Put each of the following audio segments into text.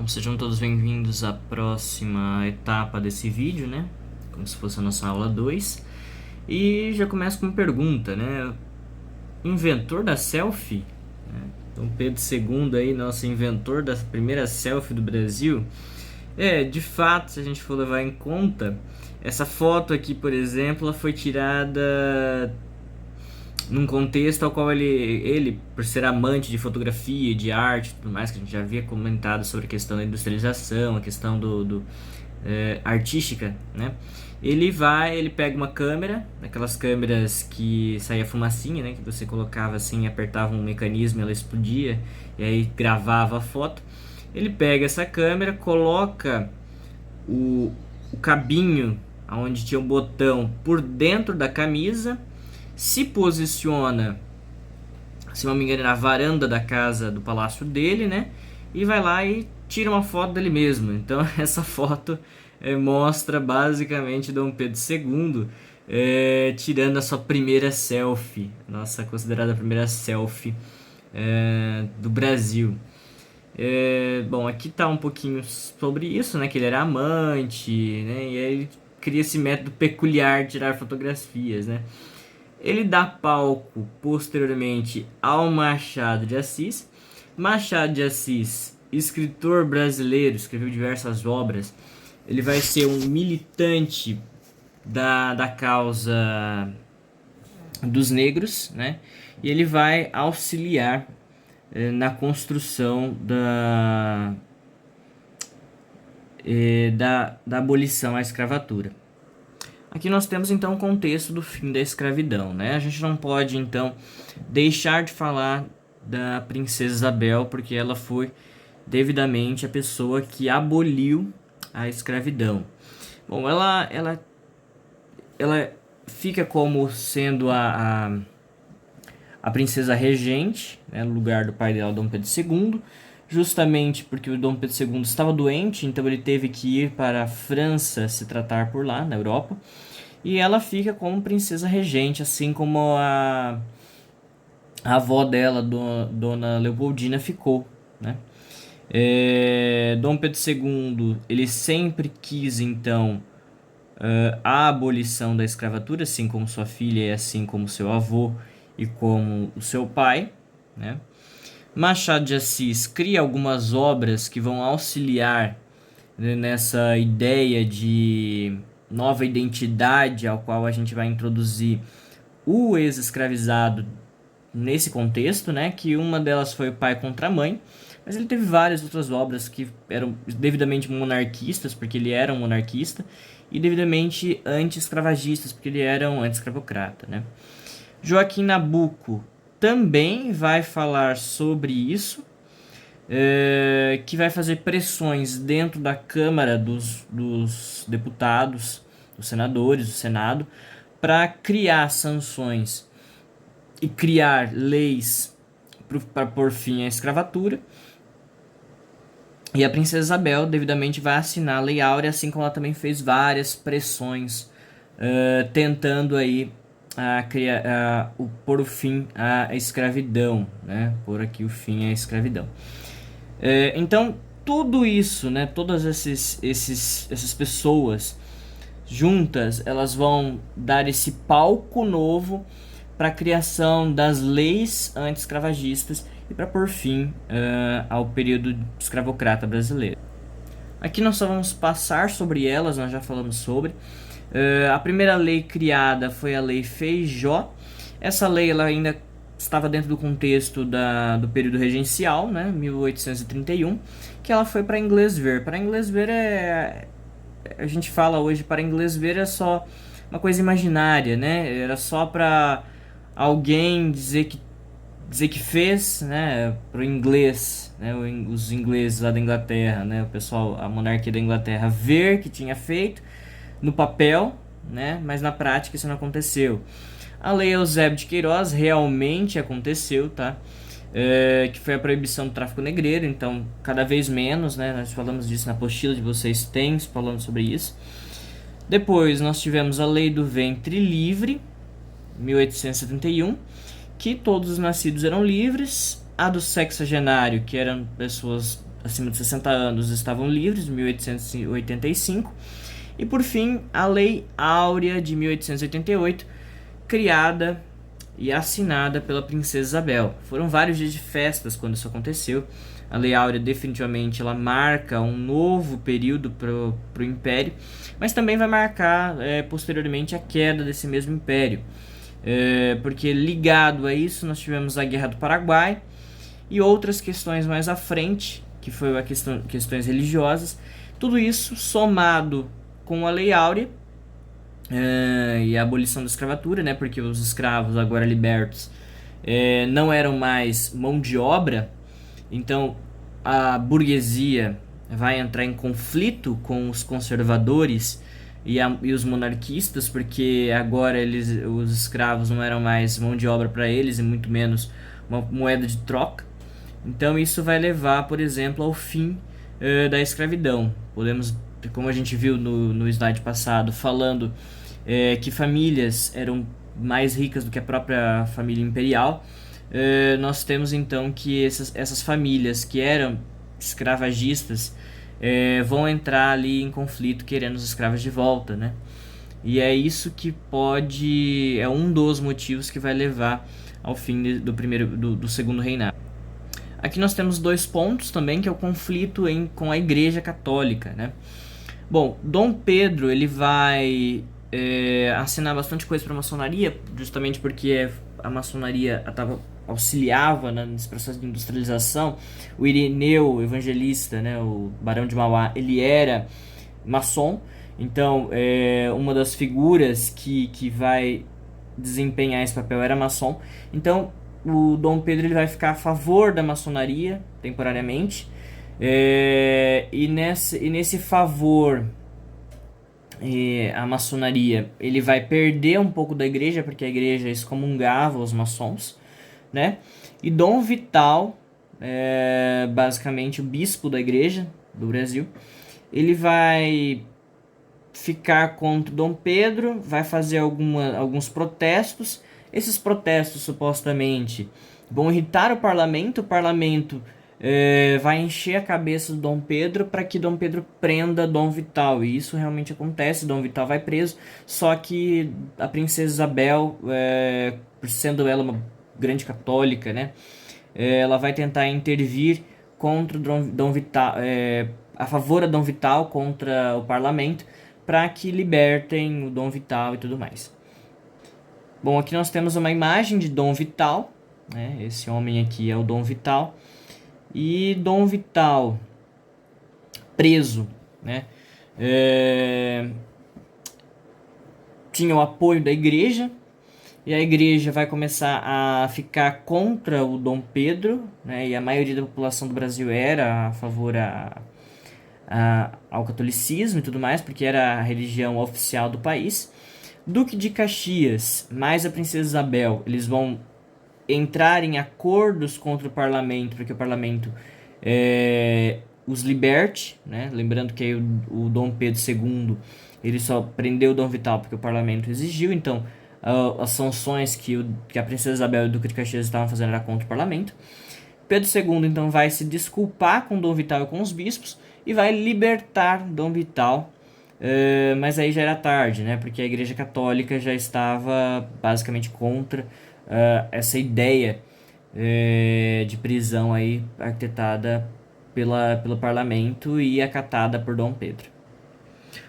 Sejam todos bem-vindos à próxima etapa desse vídeo, né? Como se fosse a nossa aula 2. E já começo com uma pergunta, né? Inventor da selfie? Dom Pedro II aí, nosso inventor da primeira selfie do Brasil. De fato, se a gente for levar em conta, essa foto aqui, por exemplo, ela foi tirada num contexto ao qual ele, por ser amante de fotografia, de arte e tudo mais, que a gente já havia comentado sobre a questão da industrialização, a questão artística, né? Ele pega uma câmera, aquelas câmeras que saía fumacinha, né? Que você colocava assim, apertava um mecanismo, ela explodia e aí gravava a foto. Ele pega essa câmera, coloca o cabinho onde tinha um botão por dentro da camisa, se posiciona, se não me engano, na varanda da casa do palácio dele, né? E vai lá e tira uma foto dele mesmo. Então essa foto mostra basicamente Dom Pedro II tirando a sua primeira selfie, nossa considerada primeira selfie do Brasil. Bom, aqui tá um pouquinho sobre isso, né? Que ele era amante, né? E aí ele cria esse método peculiar de tirar fotografias, né? Ele dá palco posteriormente ao Machado de Assis. Machado de Assis, escritor brasileiro, escreveu diversas obras. Ele vai ser um militante da causa dos negros, né? E ele vai auxiliar na construção da abolição à escravatura. Aqui nós temos então o contexto do fim da escravidão, né? A gente não pode então deixar de falar da princesa Isabel, porque ela foi devidamente a pessoa que aboliu a escravidão. Bom, ela fica como sendo a princesa regente, né, no lugar do pai dela, Dom Pedro II, justamente porque o Dom Pedro II estava doente, então ele teve que ir para a França se tratar por lá, na Europa, e ela fica como princesa regente, assim como a avó dela, Dona Leopoldina, ficou, né? Dom Pedro II, ele sempre quis, então, a abolição da escravatura, assim como sua filha e assim como seu avô e como o seu pai, né? Machado de Assis cria algumas obras que vão auxiliar, né, nessa ideia de nova identidade ao qual a gente vai introduzir o ex-escravizado nesse contexto, né? Que uma delas foi O Pai contra a Mãe, mas ele teve várias outras obras que eram devidamente monarquistas, porque ele era um monarquista, e devidamente anti-escravagistas, porque ele era um anti-escravocrata, né? Joaquim Nabuco também vai falar sobre isso, que vai fazer pressões dentro da Câmara dos Deputados, dos Senadores, do Senado, para criar sanções e criar leis para pôr fim à escravatura. E a princesa Isabel devidamente vai assinar a Lei Áurea, assim como ela também fez várias pressões tentando aí pôr o fim à escravidão, né? Pôr aqui o fim à escravidão. Então, tudo isso, né? Todas essas pessoas juntas, elas vão dar esse palco novo para a criação das leis anti-escravagistas e para pôr fim ao período escravocrata brasileiro. Aqui nós só vamos passar sobre elas, nós já falamos sobre. A primeira lei criada foi a Lei Feijó. Essa lei ela ainda estava dentro do contexto do período regencial, né, 1831, que ela foi para inglês ver. Para inglês ver a gente fala hoje, para inglês ver é só uma coisa imaginária, né? Era só para alguém dizer que fez, né, pro inglês, né, os ingleses lá da Inglaterra, né, o pessoal, a monarquia da Inglaterra, ver que tinha feito no papel, né, mas na prática isso não aconteceu. A Lei Eusébio de Queiroz realmente aconteceu, tá? Que foi a proibição do tráfico negreiro, então cada vez menos, né, nós falamos disso na apostila de vocês, tem falando sobre isso. Depois nós tivemos a Lei do Ventre Livre, 1871, que todos os nascidos eram livres. A do sexagenário, que eram pessoas acima de 60 anos estavam livres, 1885. E por fim, a Lei Áurea de 1888, criada e assinada pela Princesa Isabel. Foram vários dias de festas quando isso aconteceu. A Lei Áurea definitivamente ela marca um novo período para o Império, mas também vai marcar posteriormente a queda desse mesmo Império. Porque ligado a isso nós tivemos a Guerra do Paraguai e outras questões mais à frente, que foi questões religiosas. Tudo isso somado com a Lei Áurea e a abolição da escravatura, né, porque os escravos agora libertos não eram mais mão de obra, então a burguesia vai entrar em conflito com os conservadores e os monarquistas, porque agora os escravos não eram mais mão de obra para eles e muito menos uma moeda de troca. Então isso vai levar, por exemplo, ao fim da escravidão. Podemos, como a gente viu no slide passado, falando que famílias eram mais ricas do que a própria família imperial, nós temos então que essas famílias que eram escravagistas vão entrar ali em conflito querendo os escravos de volta, né? E é isso que é um dos motivos que vai levar ao fim do segundo reinado. Aqui nós temos 2 pontos também, que é o conflito com a Igreja Católica, né? Bom, Dom Pedro ele vai assinar bastante coisa para a maçonaria, justamente porque a maçonaria auxiliava, né, nesse processo de industrialização. O Ireneu Evangelista, né, o Barão de Mauá, ele era maçom. Então, uma das figuras que vai desempenhar esse papel era maçom. Então, o Dom Pedro ele vai ficar a favor da maçonaria, temporariamente. E nesse favor a maçonaria, ele vai perder um pouco da igreja, porque a igreja excomungava os maçons, né? E Dom Vital, basicamente o bispo da igreja do Brasil, ele vai ficar contra Dom Pedro, vai fazer alguns protestos. Esses protestos supostamente vão irritar o parlamento vai encher a cabeça do Dom Pedro para que Dom Pedro prenda Dom Vital, e isso realmente acontece. Dom Vital vai preso, só que a Princesa Isabel, sendo ela uma grande católica, né, ela vai tentar intervir contra Dom Vital, a favor de Dom Vital contra o parlamento, para que libertem o Dom Vital e tudo mais. Bom, aqui nós temos uma imagem de Dom Vital, né? Esse homem aqui é o Dom Vital. E Dom Vital preso, né? Tinha o apoio da igreja, e a igreja vai começar a ficar contra o Dom Pedro, né? E a maioria da população do Brasil era a favor ao catolicismo e tudo mais, porque era a religião oficial do país. Duque de Caxias mais a Princesa Isabel, eles vão entrar em acordos contra o parlamento, para que o parlamento os liberte, né? Lembrando que aí o Dom Pedro II ele só prendeu o Dom Vital porque o parlamento exigiu. Então as sanções que a Princesa Isabel e o Duque de Caxias estavam fazendo era contra o parlamento. Pedro II então vai se desculpar com Dom Vital e com os bispos e vai libertar Dom Vital. Mas aí já era tarde, né? Porque a Igreja Católica já estava basicamente contra essa ideia de prisão aí arquitetada pelo parlamento e acatada por Dom Pedro.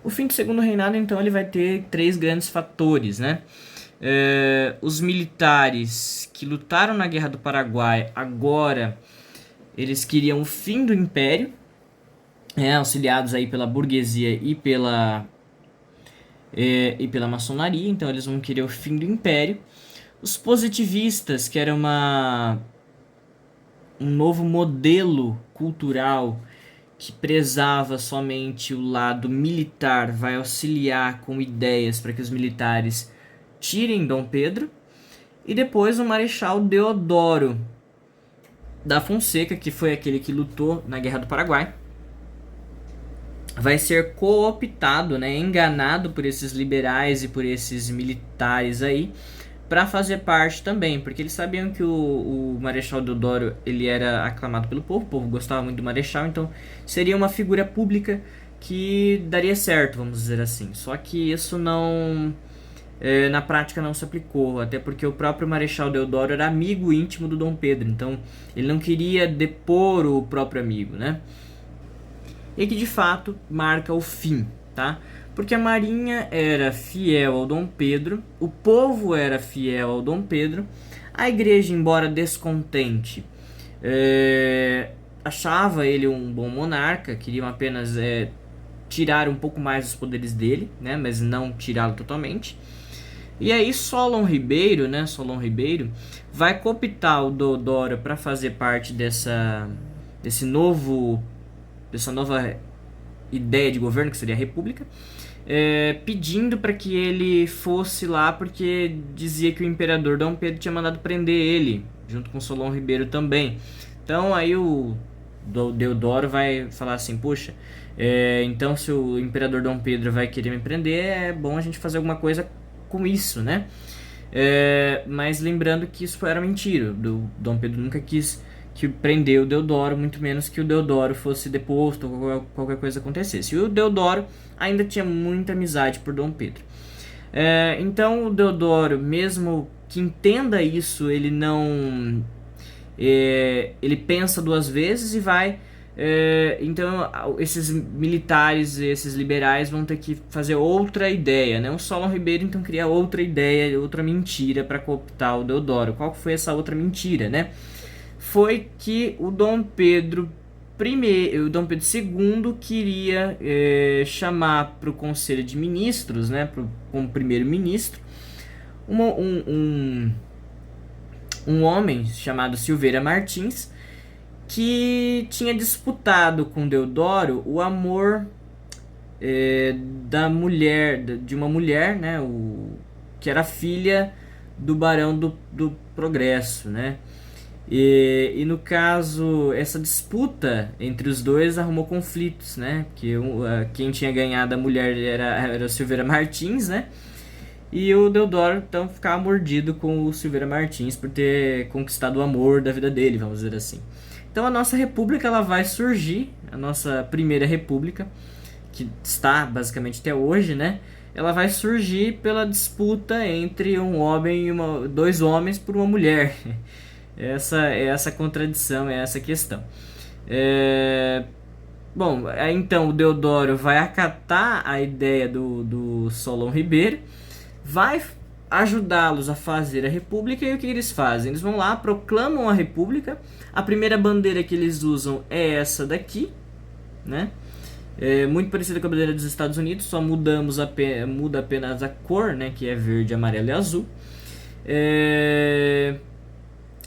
O fim do segundo reinado, então, ele vai ter 3 grandes fatores, né? Os militares que lutaram na Guerra do Paraguai, agora eles queriam o fim do Império, auxiliados aí pela burguesia e pela maçonaria. Então eles vão querer o fim do Império. Os positivistas, que era um novo modelo cultural que prezava somente o lado militar, vai auxiliar com ideias para que os militares tirem Dom Pedro. E depois o Marechal Deodoro da Fonseca, que foi aquele que lutou na Guerra do Paraguai, vai ser cooptado, né, enganado por esses liberais e por esses militares aí, para fazer parte também, porque eles sabiam que o Marechal Deodoro ele era aclamado pelo povo, o povo gostava muito do Marechal, então seria uma figura pública que daria certo, vamos dizer assim. Só que isso não, na prática não se aplicou, até porque o próprio Marechal Deodoro era amigo íntimo do Dom Pedro, então ele não queria depor o próprio amigo, né? E que de fato marca o fim, tá? Porque a marinha era fiel ao Dom Pedro, o povo era fiel ao Dom Pedro, a igreja, embora descontente, achava ele um bom monarca, queriam apenas tirar um pouco mais os poderes dele, né, mas não tirá-lo totalmente. E aí Solon Ribeiro, né, Solon Ribeiro, vai cooptar o Deodoro para fazer parte dessa nova ideia de governo, que seria a república, pedindo para que ele fosse lá, porque dizia que o imperador Dom Pedro tinha mandado prender ele, junto com Solon Ribeiro também. Então aí o Deodoro vai falar assim, poxa, então se o imperador Dom Pedro vai querer me prender, é bom a gente fazer alguma coisa com isso, né? Mas lembrando que isso era mentira, o Dom Pedro nunca quis que prendeu o Deodoro, muito menos que o Deodoro fosse deposto ou qualquer coisa acontecesse. E o Deodoro ainda tinha muita amizade por Dom Pedro. Então o Deodoro, mesmo que entenda isso, ele não... ele pensa duas vezes e vai... então esses militares, esses liberais vão ter que fazer outra ideia, né? O Solon Ribeiro então cria outra ideia, outra mentira para cooptar o Deodoro. Qual foi essa outra mentira, né? Foi que o Dom Pedro II queria chamar para o Conselho de Ministros, né, como primeiro-ministro, um homem chamado Silveira Martins, que tinha disputado com Deodoro o amor de uma mulher, né, que era filha do Barão do Progresso, né? E no caso, essa disputa entre os dois arrumou conflitos, né? Porque quem tinha ganhado a mulher era o Silveira Martins, né? E o Deodoro, então, ficava mordido com o Silveira Martins por ter conquistado o amor da vida dele, vamos dizer assim. Então a nossa república ela vai surgir, a nossa primeira república, que está basicamente até hoje, né? Ela vai surgir pela disputa entre um homem e dois homens por uma mulher. Essa contradição, essa questão. Bom, então o Deodoro vai acatar a ideia do Solon Ribeiro, vai ajudá-los a fazer a república, e o que eles fazem? Eles vão lá, proclamam a república, a primeira bandeira que eles usam é essa daqui, né? Muito parecida com a bandeira dos Estados Unidos, só muda apenas a cor, né, que é verde, amarelo e azul.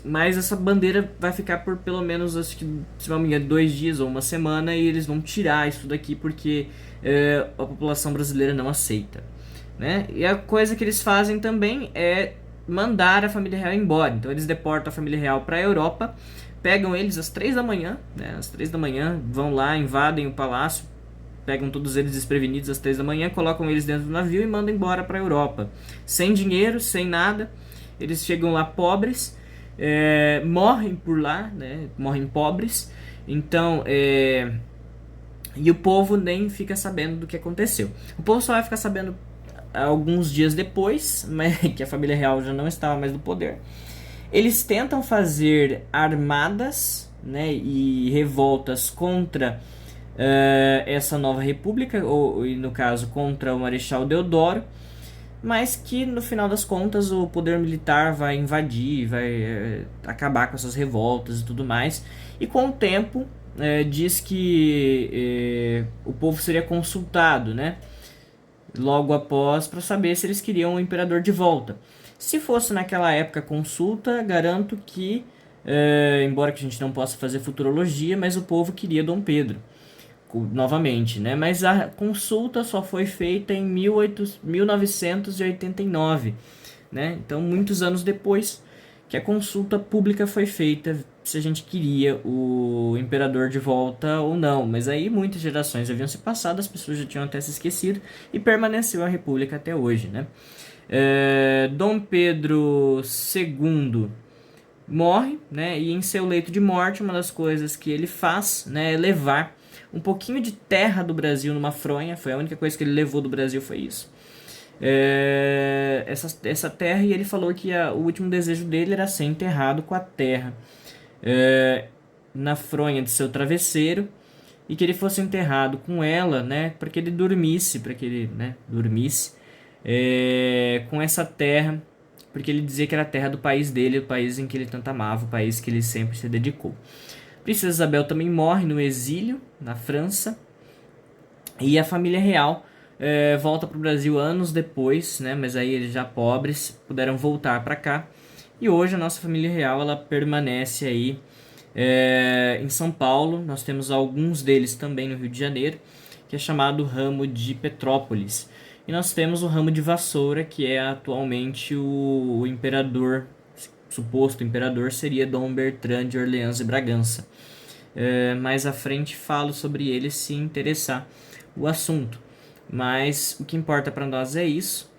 Mas essa bandeira vai ficar por pelo menos, acho que, se não me engano, 2 dias ou uma semana, e eles vão tirar isso daqui porque a população brasileira não aceita, né? E a coisa que eles fazem também é mandar a família real embora. Então eles deportam a família real para a Europa, pegam eles às 3 da manhã, né? Às 3 da manhã, vão lá, invadem o palácio, pegam todos eles desprevenidos às 3 da manhã, colocam eles dentro do navio e mandam embora para a Europa. Sem dinheiro, sem nada, eles chegam lá pobres, morrem por lá, né? Morrem pobres. Então, e o povo nem fica sabendo do que aconteceu. O povo só vai ficar sabendo alguns dias depois, mas que a família real já não estava mais no poder. Eles tentam fazer armadas, né, e revoltas contra essa nova república, ou no caso contra o Marechal Deodoro, mas que no final das contas o poder militar vai invadir, vai acabar com essas revoltas e tudo mais. E com o tempo diz que o povo seria consultado, né, logo após, para saber se eles queriam o imperador de volta. Se fosse naquela época consulta, garanto que, embora que a gente não possa fazer futurologia, mas o povo queria Dom Pedro novamente, né? Mas a consulta só foi feita em 1989, né? Então, muitos anos depois que a consulta pública foi feita, se a gente queria o imperador de volta ou não. Mas aí muitas gerações haviam se passado, as pessoas já tinham até se esquecido, e permaneceu a república até hoje, né? Dom Pedro II morre, né? E em seu leito de morte, uma das coisas que ele faz, né, é levar um pouquinho de terra do Brasil numa fronha. Foi a única coisa que ele levou do Brasil, foi isso. Essa terra, e ele falou que o último desejo dele era ser enterrado com a terra na fronha de seu travesseiro, e que ele fosse enterrado com ela, né, para que ele dormisse, com essa terra, porque ele dizia que era a terra do país dele, o país em que ele tanto amava, o país que ele sempre se dedicou. Princesa Isabel também morre no exílio, na França, e a família real volta para o Brasil anos depois, né, mas aí eles já pobres puderam voltar para cá, e hoje a nossa família real ela permanece aí em São Paulo. Nós temos alguns deles também no Rio de Janeiro, que é chamado ramo de Petrópolis. E nós temos o ramo de Vassoura, que é atualmente o imperador, suposto imperador seria Dom Bertrand de Orleans e Bragança. Mais à frente falo sobre ele se interessar o assunto. Mas o que importa para nós é isso.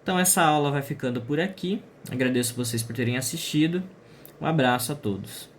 Então essa aula vai ficando por aqui. Agradeço vocês por terem assistido. Um abraço a todos.